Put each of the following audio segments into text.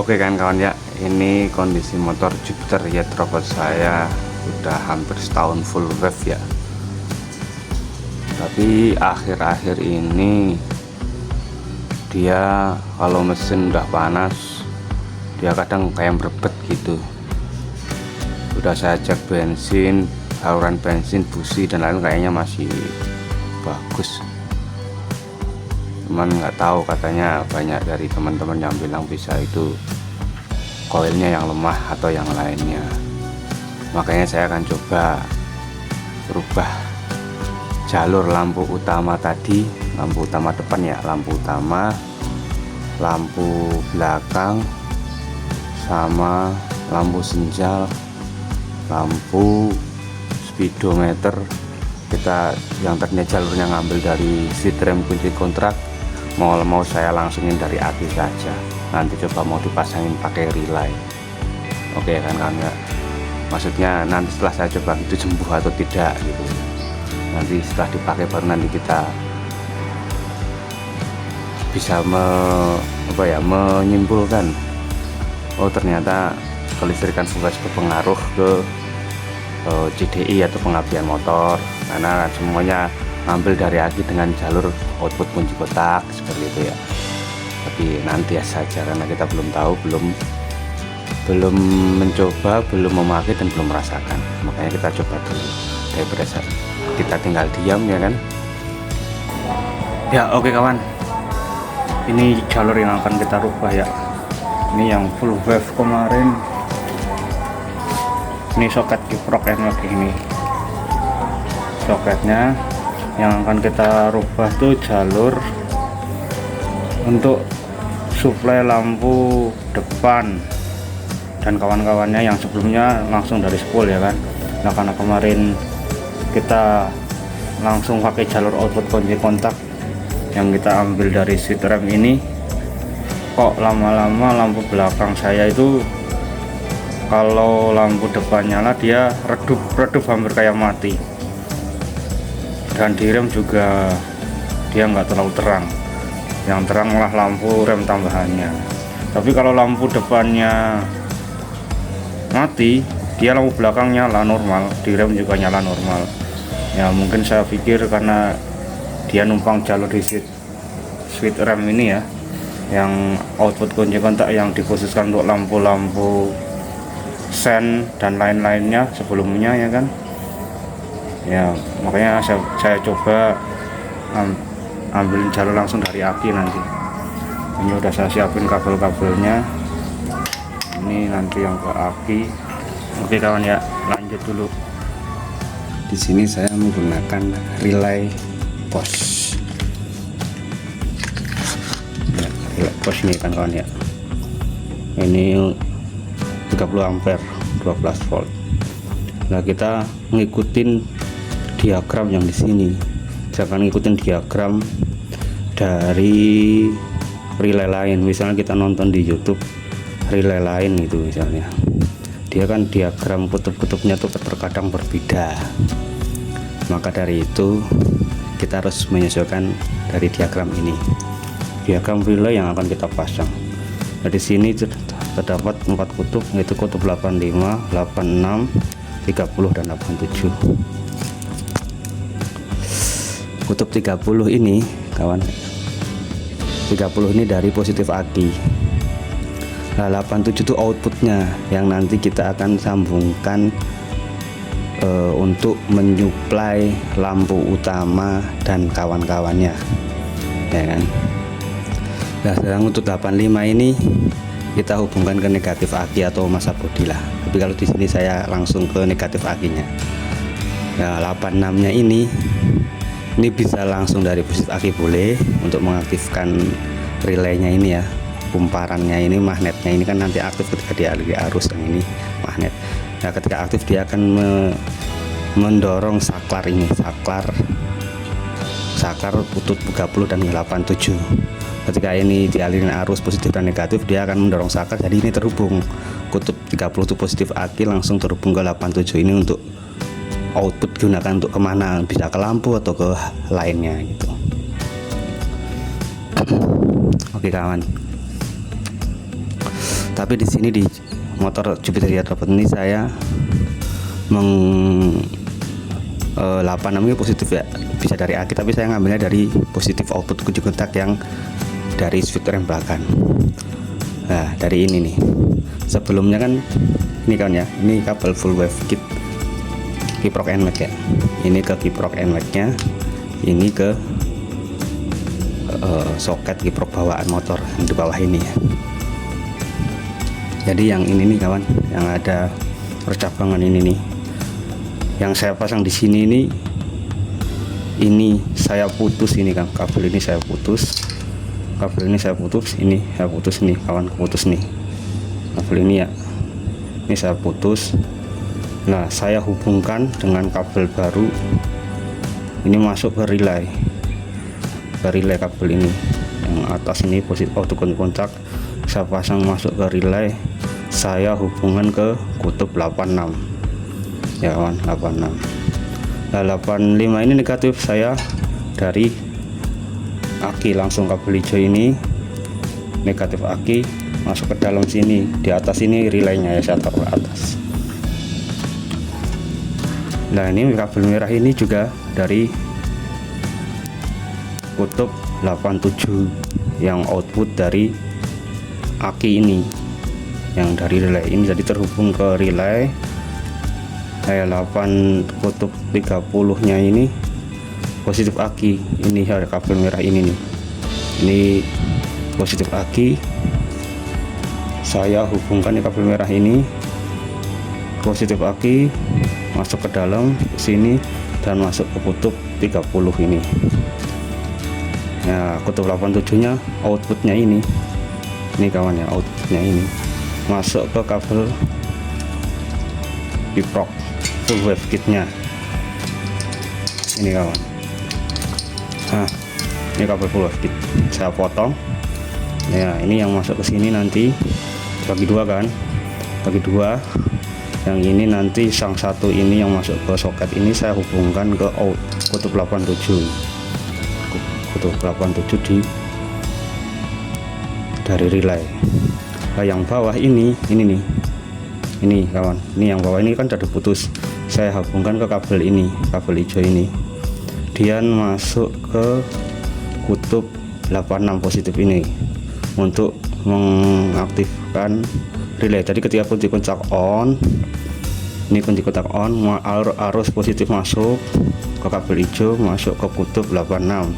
Oke kan kawan ya, ini kondisi motor Jupiter ya robot saya udah hampir setahun full wave ya. Tapi akhir-akhir ini dia kalau mesin udah panas dia kadang kayak berbet gitu. Udah saya cek bensin, saluran bensin, busi dan lain kayaknya masih bagus. Cuman nggak tahu, katanya banyak dari teman-teman yang bilang bisa itu koilnya yang lemah atau yang lainnya. Makanya saya akan coba rubah jalur lampu utama tadi, lampu utama depan ya, lampu utama, lampu belakang, sama lampu senjal, lampu speedometer. Kita yang tadinya jalurnya ngambil dari seat rem kunci kontrak, mau saya langsungin dari aki saja. Nanti coba mau dipasangin pakai relay. Oke kan ya, maksudnya nanti setelah saya coba itu sembuh atau tidak gitu. Nanti setelah dipakai baru nanti kita bisa menyimpulkan, oh ternyata kelistrikan fungsi berpengaruh ke CDI atau pengabdian motor, karena semuanya ngambil dari aki dengan jalur output kunci kotak seperti itu ya. Tapi nanti ya saja, karena kita belum tahu, belum mencoba, belum memakai dan belum merasakan. Makanya kita coba dulu, daripada kita tinggal diam ya kan. Ya oke kawan, ini jalur yang akan kita rubah ya. Ini yang full wave kemarin. Ini soket kiprok enak, ini soketnya. Yang akan kita rubah tuh jalur untuk suplai lampu depan dan kawan-kawannya yang sebelumnya langsung dari spool ya kan. Nah karena kemarin kita langsung pakai jalur output kunci kontak yang kita ambil dari seat rem ini, kok lama-lama lampu belakang saya itu kalau lampu depan nyala dia redup hampir kayak mati, dan di rem juga dia nggak terlalu terang, yang terang malah lampu rem tambahannya. Tapi kalau lampu depannya mati, dia lampu belakang nyala normal, di rem juga nyala normal. Ya mungkin saya pikir karena dia numpang jalur di switch rem ini ya, yang output kunci kontak yang dikhususkan untuk lampu-lampu sen dan lain-lainnya sebelumnya ya kan. Ya makanya saya coba ambilin jalur langsung dari aki nanti. Ini udah saya siapin kabel-kabelnya, ini nanti yang ke aki. Oke kawan ya, lanjut dulu. Di sini saya menggunakan relay pos ya, relay pos ini kan kawan ya. Ini 30 ampere 12 volt. Nah kita ngikutin diagram yang di sini, jangan ngikutin diagram dari relay lain. Misalnya kita nonton di YouTube relay lain itu, misalnya dia kan diagram kutub-kutubnya tuh terkadang berbeda. Maka dari itu kita harus menyesuaikan dari diagram ini, diagram relay yang akan kita pasang. Nah di sini terdapat 4 kutub, yaitu kutub 85, 86, 30 dan 87. Kutub 30 ini kawan, 30 ini dari positif aki. Nah 87 itu outputnya yang nanti kita akan sambungkan untuk menyuplai lampu utama dan kawan-kawannya ya kan. Nah sedang untuk 85 ini kita hubungkan ke negatif aki atau massa bodi lah. Tapi kalau di sini saya langsung ke negatif akinya. Nah 86 nya ini bisa langsung dari positif aki boleh, untuk mengaktifkan relaynya ini ya, pumparannya ini, magnetnya ini kan nanti aktif ketika dialiri arus yang ini magnet. Nah ketika aktif dia akan mendorong saklar ini, saklar putut 30 dan 87. Ketika ini dialiri arus positif dan negatif, dia akan mendorong saklar, jadi ini terhubung. Kutub 30 itu positif aki langsung terhubung ke 87 ini untuk output gunakan untuk kemana, bisa ke lampu atau ke lainnya gitu. Oke kawan, Tapi di sini di motor Jupiter dapat ini saya 86 ini positif ya, bisa dari aki, tapi saya ngambilnya dari positif output kunci kontak yang dari switch rem belakang. Nah dari ini nih, sebelumnya kan ini kan ya, ini kabel full wave kit kiprok NMAX ya, ini ke kiprok NMAX nya, ini ke soket kiprok bawaan motor yang di bawah ini ya. Jadi yang ini nih kawan, yang ada percabangan ini nih, yang saya pasang di sini ini saya putus ini kan, kabel ini saya putus, kabel ini saya putus, ini saya putus nih kawan, putus nih kabel ini ya, ini saya putus. Nah saya hubungkan dengan kabel baru, ini masuk ke relay kabel ini yang atas ini positif auto kontak, saya pasang masuk ke relay, saya hubungan ke kutub 86 ya kawan, 86. Nah 85 ini negatif, saya dari aki langsung kabel hijau ini negatif aki masuk ke dalam sini, di atas ini relaynya ya, saya taruh ke atas. Nah ini kabel merah ini juga dari kutub 87 yang output dari aki ini, yang dari relay ini jadi terhubung ke relay. Kayak 8 kutub 30 nya ini positif aki, ini ada kabel merah ini nih, ini positif aki, saya hubungkan di kabel merah ini, positif aki masuk ke dalam sini dan masuk ke kutub 30 ini. Nah kutub 87 nya outputnya ini kawan ya, outputnya ini masuk ke kabel kiprok full wave kitnya ini kawan. Nah ini kabel full wave kit saya potong ya, ini yang masuk ke sini nanti bagi dua kan, bagi dua. Yang ini nanti sang satu ini yang masuk ke soket ini saya hubungkan ke kutub 87 di dari relay. Nah yang bawah ini nih, ini kawan, ini yang bawah ini kan sudah putus, saya hubungkan ke kabel ini, kabel hijau ini, dia masuk ke kutub 86 positif ini untuk mengaktifkan relay. Jadi ketika kunci kontak on, ini kunci kontak on, arus positif masuk ke kabel hijau, masuk ke kutub 86.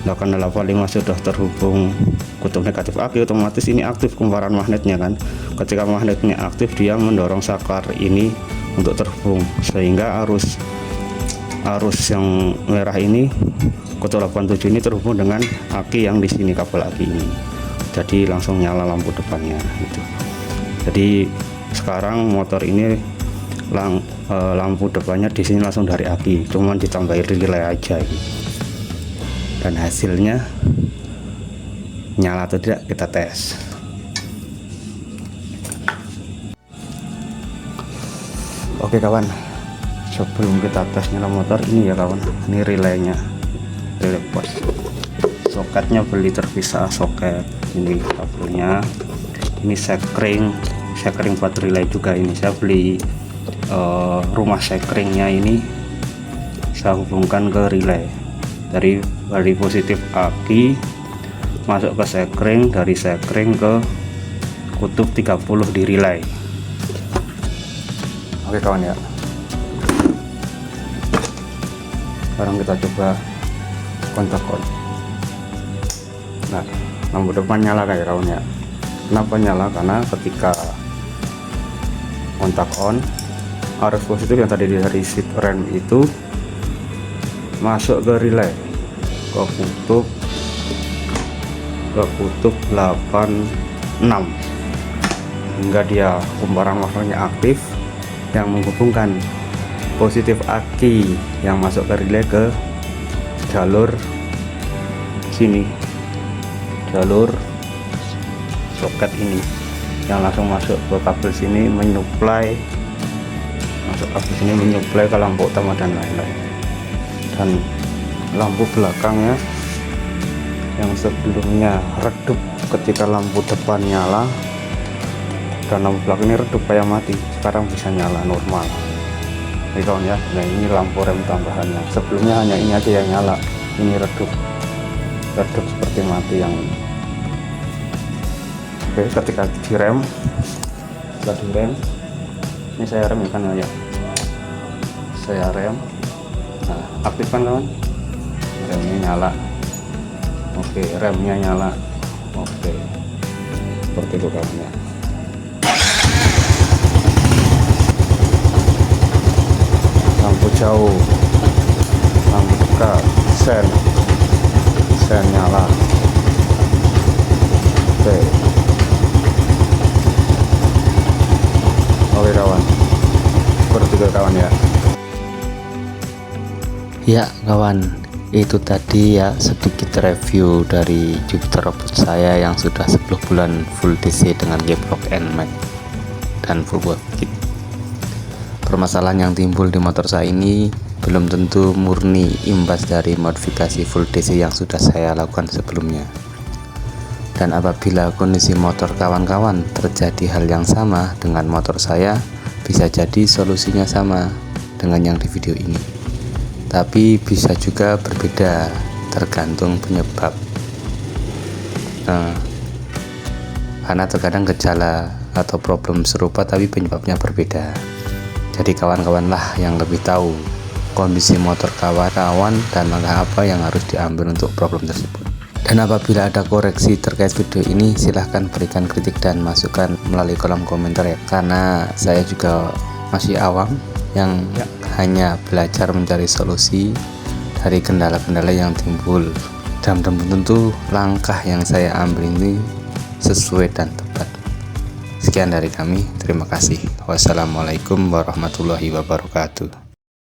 Nah karena 85 sudah terhubung kutub negatif aki, otomatis ini aktif kumparan magnetnya kan. Ketika magnetnya aktif, dia mendorong saklar ini untuk terhubung, sehingga arus yang merah ini kutub 87 ini terhubung dengan aki yang di sini, kabel aki ini. Jadi langsung nyala lampu depannya gitu. Jadi sekarang motor ini lampu depannya di sini langsung dari aki, cuman ditambahin relay aja gitu. Dan hasilnya nyala atau tidak kita tes. Oke kawan, sebelum kita tes nyala motor ini ya kawan, ini relaynya, relay pos. Soketnya beli terpisah, soket ini kabelnya, ini sekring buat relay juga. Ini saya beli rumah sekringnya ini, saya hubungkan ke relay dari positif aki masuk ke sekring, dari sekring ke kutub 30 di relay. Oke kawan ya, sekarang kita coba kontak on. Nah lampu depan nyala kayak kawan ya. Kenapa nyala? Karena ketika kontak on, arus positif yang tadi dari switch rem itu masuk ke relay, ke kutub 86, hingga dia kumparan magnetnya aktif yang menghubungkan positif aki yang masuk ke relay ke jalur sini, jalur soket ini yang langsung masuk ke kabel sini, menyuplai masuk kabel sini, menyuplai ke lampu utama dan lain-lain. Dan lampu belakangnya yang sebelumnya redup ketika lampu depan nyala, dan lampu belakang ini redup kayak mati, sekarang bisa nyala normal. Ini kawan ya, nah ini lampu rem tambahannya. Sebelumnya hanya ini aja yang nyala, ini redup seperti mati yang ini. Oke, ketika direm, setelah direm, ini saya rem kan ya, saya rem, nah aktifkan kawan, remnya nyala. Oke, remnya nyala. Oke, seperti itu kawan ya. Lampu jauh, lampu dekat, sen nyala. Oke kawan, seperti itu kawan ya. Ya kawan, itu tadi ya sedikit review dari Jupiter robot saya yang sudah 10 bulan full DC dengan G-Block NMAX dan full board kit. Permasalahan yang timbul di motor saya ini belum tentu murni imbas dari modifikasi full DC yang sudah saya lakukan sebelumnya. Dan apabila kondisi motor kawan-kawan terjadi hal yang sama dengan motor saya, bisa jadi solusinya sama dengan yang di video ini. Tapi bisa juga berbeda tergantung penyebab. Karena terkadang gejala atau problem serupa tapi penyebabnya berbeda. Jadi kawan-kawan lah yang lebih tahu kondisi motor kawan-kawan dan langkah apa yang harus diambil untuk problem tersebut. Dan apabila ada koreksi terkait video ini, silahkan berikan kritik dan masukan melalui kolom komentar ya. Karena saya juga masih awam yang hanya belajar mencari solusi dari kendala-kendala yang timbul. Dan belum tentu langkah yang saya ambil ini sesuai dan tepat. Sekian dari kami, terima kasih. Wassalamualaikum warahmatullahi wabarakatuh.